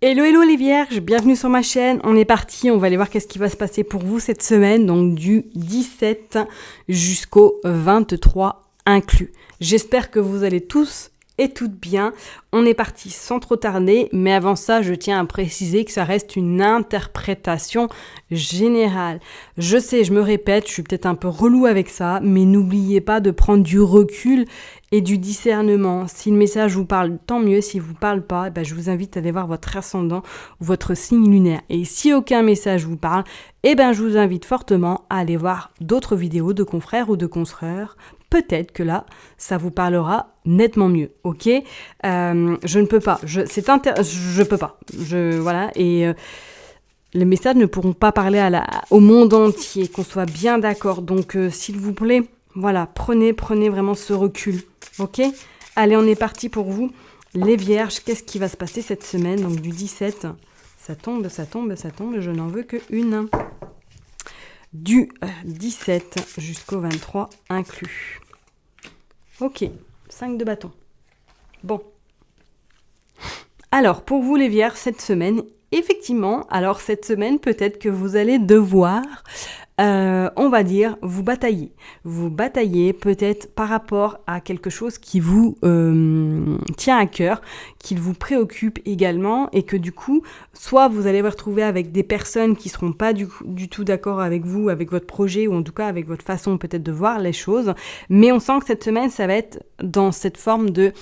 Hello hello les vierges, bienvenue sur ma chaîne, on est parti, on va aller voir qu'est-ce qui va se passer pour vous cette semaine, donc du 17 jusqu'au 23 inclus. J'espère que vous allez tous et toutes bien, on est parti sans trop tarder, mais avant ça je tiens à préciser que ça reste une interprétation générale. Je sais, je me répète, je suis peut-être un peu relou avec ça, mais n'oubliez pas de prendre du recul et du discernement. Si le message vous parle, tant mieux. Si vous parle pas, je vous invite à aller voir votre ascendant ou votre signe lunaire. Et si aucun message vous parle, je vous invite fortement à aller voir d'autres vidéos de confrères ou de consoeurs. Peut-être que là, ça vous parlera nettement mieux, ok ? Je ne peux pas. Je peux pas. Voilà. Et les messages ne pourront pas parler au monde entier, qu'on soit bien d'accord. Donc, s'il vous plaît, voilà, prenez vraiment ce recul. Ok, allez, on est parti pour vous. Les vierges, qu'est-ce qui va se passer cette semaine? Donc du 17, ça tombe, je n'en veux que une. Du 17 jusqu'au 23 inclus. Ok, 5 de bâton. Bon. Alors, pour vous les vierges, cette semaine, effectivement, cette semaine, peut-être que vous allez devoir... on va dire, vous bataillez. Vous bataillez peut-être par rapport à quelque chose qui vous tient à cœur, qui vous préoccupe également, et que du coup, soit vous allez vous retrouver avec des personnes qui ne seront pas du tout d'accord avec vous, avec votre projet, ou en tout cas avec votre façon peut-être de voir les choses, mais on sent que cette semaine, ça va être dans cette forme de...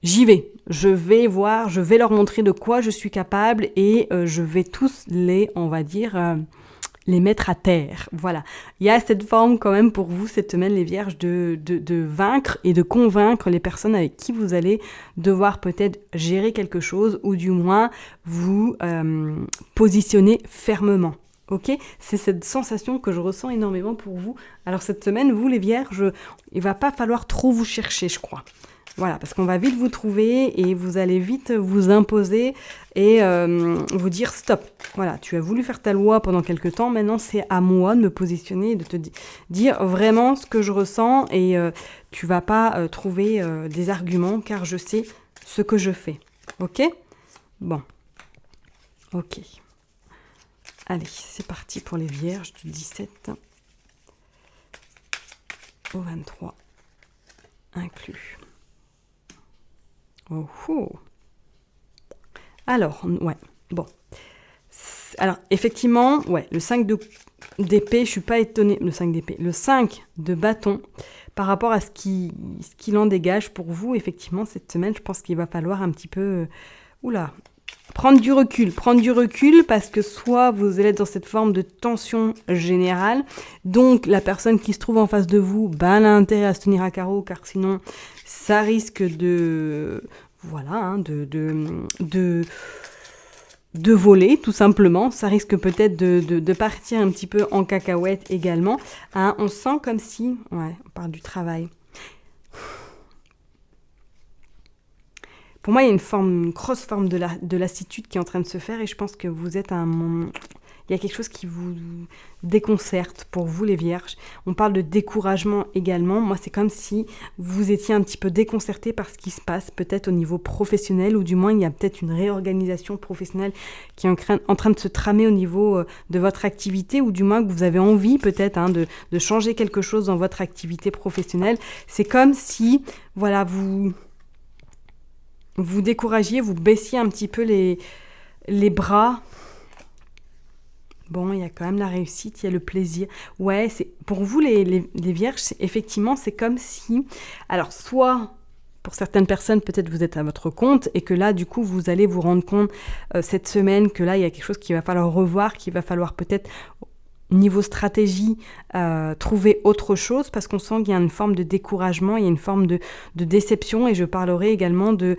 J'y vais, je vais voir, je vais leur montrer de quoi je suis capable, et je vais tous les mettre à terre. Voilà. Il y a cette forme quand même pour vous cette semaine, les vierges, de vaincre et de convaincre les personnes avec qui vous allez devoir peut-être gérer quelque chose ou du moins vous positionner fermement. Ok ? C'est cette sensation que je ressens énormément pour vous. Alors cette semaine, vous les vierges, il va pas falloir trop vous chercher, je crois. Voilà, parce qu'on va vite vous trouver et vous allez vite vous imposer et vous dire stop. Voilà, tu as voulu faire ta loi pendant quelque temps, maintenant c'est à moi de me positionner et de te dire vraiment ce que je ressens et tu vas pas trouver des arguments car je sais ce que je fais. Ok ? Bon. Ok. Allez, c'est parti pour les vierges du 17 au 23 inclus. Oh. Alors, ouais, bon. Alors, effectivement, ouais, le 5 d'épée, je suis pas étonnée, le 5 d'épée, le 5 de bâton, par rapport à ce qu'il en dégage pour vous, effectivement, cette semaine, je pense qu'il va falloir un petit peu, prendre du recul, parce que soit vous allez être dans cette forme de tension générale, donc la personne qui se trouve en face de vous, elle a intérêt à se tenir à carreau, car sinon, ça risque de voler, tout simplement. Ça risque peut-être de partir un petit peu en cacahuète également. Hein, on sent comme si... Ouais, on parle du travail. Pour moi, il y a une grosse forme de lassitude qui est en train de se faire et je pense que vous êtes à un moment... Il y a quelque chose qui vous déconcerte pour vous, les vierges. On parle de découragement également. Moi, c'est comme si vous étiez un petit peu déconcerté par ce qui se passe, peut-être au niveau professionnel, ou du moins, il y a peut-être une réorganisation professionnelle qui est en train de se tramer au niveau de votre activité, ou du moins que vous avez envie peut-être de changer quelque chose dans votre activité professionnelle. C'est comme si, voilà, vous découragiez, vous baissiez un petit peu les bras. Bon, il y a quand même la réussite, il y a le plaisir. Ouais, pour vous, les vierges, effectivement, c'est comme si... Alors, soit, pour certaines personnes, peut-être vous êtes à votre compte et que là, du coup, vous allez vous rendre compte cette semaine que là, il y a quelque chose qu'il va falloir revoir, qu'il va falloir peut-être, niveau stratégie, trouver autre chose parce qu'on sent qu'il y a une forme de découragement, il y a une forme de déception et je parlerai également de...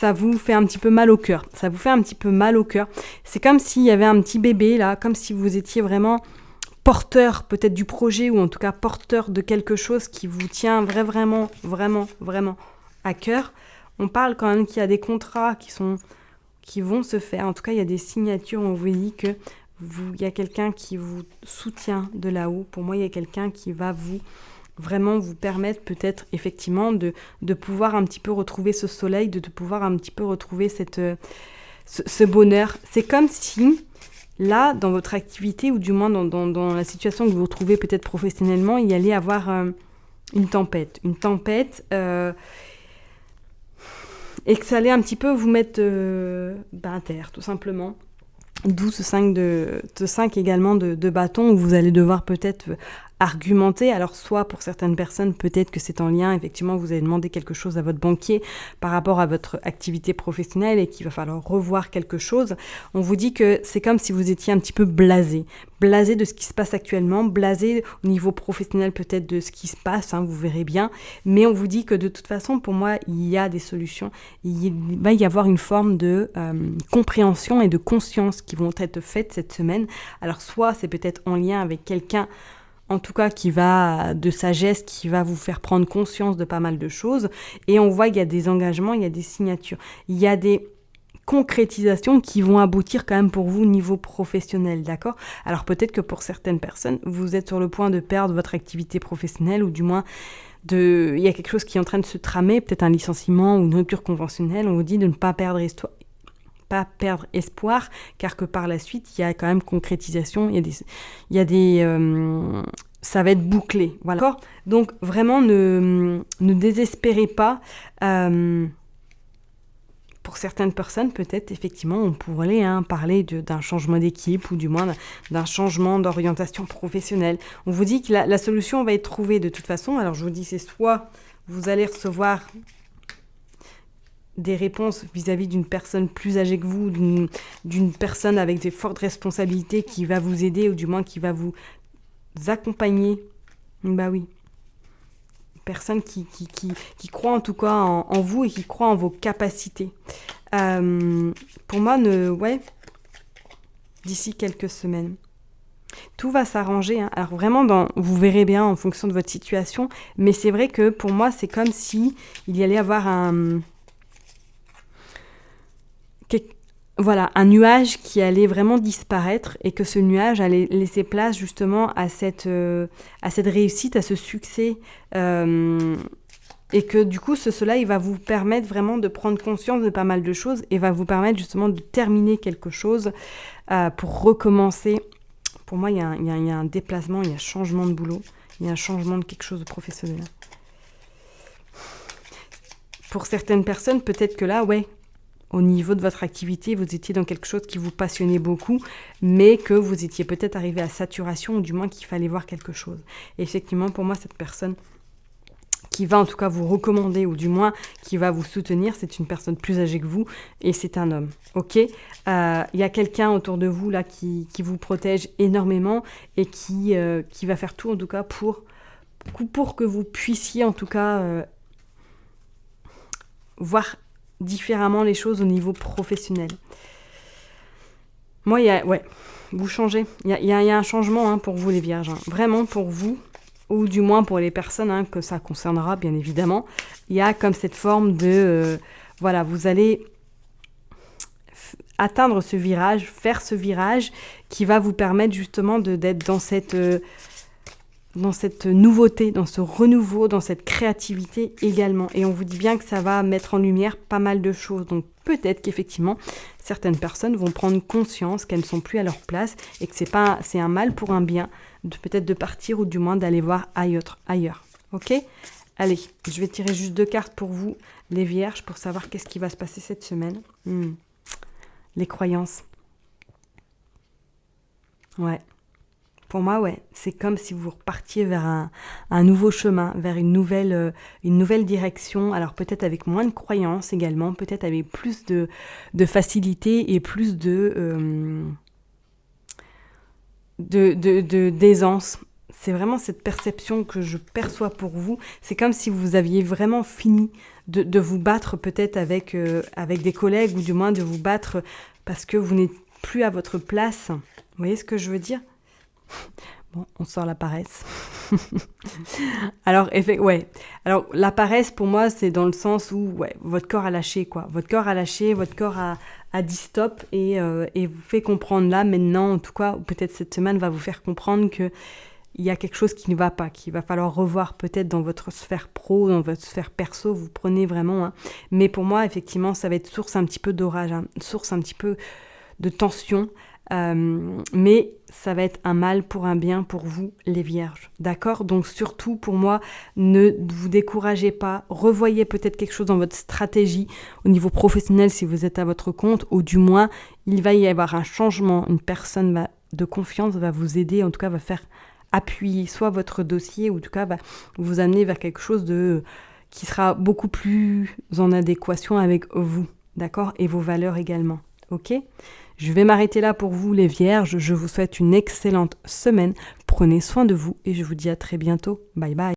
Ça vous fait un petit peu mal au cœur. C'est comme s'il y avait un petit bébé là, comme si vous étiez vraiment porteur peut-être du projet ou en tout cas porteur de quelque chose qui vous tient vraiment à cœur. On parle quand même qu'il y a des contrats qui vont se faire. En tout cas, il y a des signatures. On vous dit que il y a quelqu'un qui vous soutient de là-haut. Pour moi, il y a quelqu'un qui va vous vraiment vous permettre peut-être effectivement de pouvoir un petit peu retrouver ce soleil, de pouvoir un petit peu retrouver ce bonheur. C'est comme si, là, dans votre activité, ou du moins dans la situation que vous vous retrouvez peut-être professionnellement, il y allait avoir une tempête. Et que ça allait un petit peu vous mettre à terre, tout simplement. D'où ce 5 également de bâton, où vous allez devoir peut-être argumenter. Alors soit pour certaines personnes, peut-être que c'est en lien, effectivement, vous avez demandé quelque chose à votre banquier par rapport à votre activité professionnelle et qu'il va falloir revoir quelque chose. On vous dit que c'est comme si vous étiez un petit peu blasé de ce qui se passe actuellement, blasé au niveau professionnel peut-être de ce qui se passe, vous verrez bien, mais on vous dit que de toute façon, pour moi, il y a des solutions, il va y avoir une forme de compréhension et de conscience qui vont être faites cette semaine. Alors soit c'est peut-être en lien avec quelqu'un, en tout cas de sagesse, qui va vous faire prendre conscience de pas mal de choses, et on voit qu'il y a des engagements, il y a des signatures, il y a des concrétisations qui vont aboutir quand même pour vous au niveau professionnel, d'accord ? Alors peut-être que pour certaines personnes, vous êtes sur le point de perdre votre activité professionnelle, ou du moins il y a quelque chose qui est en train de se tramer, peut-être un licenciement ou une rupture conventionnelle. On vous dit de ne pas perdre espoir, car que par la suite, il y a quand même concrétisation, ça va être bouclé, voilà. Donc vraiment, ne désespérez pas. Pour certaines personnes, peut-être, effectivement, on pourrait parler d'un changement d'équipe, ou du moins d'un changement d'orientation professionnelle. On vous dit que la solution va être trouvée de toute façon. Alors je vous dis, c'est soit vous allez recevoir des réponses vis-à-vis d'une personne plus âgée que vous, d'une personne avec des fortes responsabilités qui va vous aider, ou du moins qui va vous accompagner. Oui. Personne qui croit en tout cas en vous, et qui croit en vos capacités. Pour moi, d'ici quelques semaines, tout va s'arranger. Alors vraiment, vous verrez bien en fonction de votre situation, mais c'est vrai que pour moi, c'est comme si il y allait avoir un nuage qui allait vraiment disparaître, et que ce nuage allait laisser place justement à cette réussite, à ce succès, et que du coup ce soleil va vous permettre vraiment de prendre conscience de pas mal de choses, et va vous permettre justement de terminer quelque chose pour recommencer. Pour moi, il y a un déplacement, il y a un changement de boulot, il y a un changement de quelque chose de professionnel. Pour certaines personnes, peut-être que là, au niveau de votre activité, vous étiez dans quelque chose qui vous passionnait beaucoup, mais que vous étiez peut-être arrivé à saturation, ou du moins qu'il fallait voir quelque chose. Et effectivement, pour moi, cette personne qui va en tout cas vous recommander, ou du moins qui va vous soutenir, c'est une personne plus âgée que vous, et c'est un homme. Ok ? Il y a quelqu'un autour de vous là qui vous protège énormément, et qui va faire tout en tout cas pour que vous puissiez en tout cas voir différemment les choses au niveau professionnel. Moi, vous changez. Il y a un changement pour vous, les vierges. Vraiment pour vous, ou du moins pour les personnes que ça concernera, bien évidemment. Il y a comme cette forme de... vous allez atteindre ce virage, faire ce virage qui va vous permettre justement d'être dans cette nouveauté, dans ce renouveau, dans cette créativité également. Et on vous dit bien que ça va mettre en lumière pas mal de choses. Donc peut-être qu'effectivement, certaines personnes vont prendre conscience qu'elles ne sont plus à leur place, et que c'est un mal pour un bien, peut-être de partir, ou du moins d'aller voir ailleurs. Ok ? Allez, je vais tirer juste 2 cartes pour vous, les vierges, pour savoir qu'est-ce qui va se passer cette semaine. Les croyances. Pour moi, c'est comme si vous repartiez vers un nouveau chemin, vers une nouvelle direction. Alors peut-être avec moins de croyances également, peut-être avec plus de facilité et plus d'aisance. C'est vraiment cette perception que je perçois pour vous. C'est comme si vous aviez vraiment fini de vous battre peut-être avec des collègues, ou du moins de vous battre parce que vous n'êtes plus à votre place. Vous voyez ce que je veux dire ? Bon, on sort la paresse. Alors, Alors, la paresse, pour moi, c'est dans le sens où, votre corps a lâché, quoi. Votre corps a lâché, votre corps a dit stop, et vous fait comprendre là, maintenant, en tout cas, ou peut-être cette semaine va vous faire comprendre que il y a quelque chose qui ne va pas, qu'il va falloir revoir peut-être dans votre sphère pro, dans votre sphère perso, vous prenez vraiment. Hein. Mais pour moi, effectivement, ça va être source un petit peu d'orage, hein, source un petit peu de tension. Mais ça va être un mal pour un bien pour vous, les vierges. D'accord? Donc surtout, pour moi, ne vous découragez pas. Revoyez peut-être quelque chose dans votre stratégie au niveau professionnel si vous êtes à votre compte, ou du moins, il va y avoir un changement. Une personne de confiance va vous aider, en tout cas va faire appuyer soit votre dossier, ou en tout cas va vous amener vers quelque chose qui sera beaucoup plus en adéquation avec vous. D'accord? Et vos valeurs également. Ok? Je vais m'arrêter là pour vous les vierges. Je vous souhaite une excellente semaine. Prenez soin de vous et je vous dis à très bientôt. Bye bye.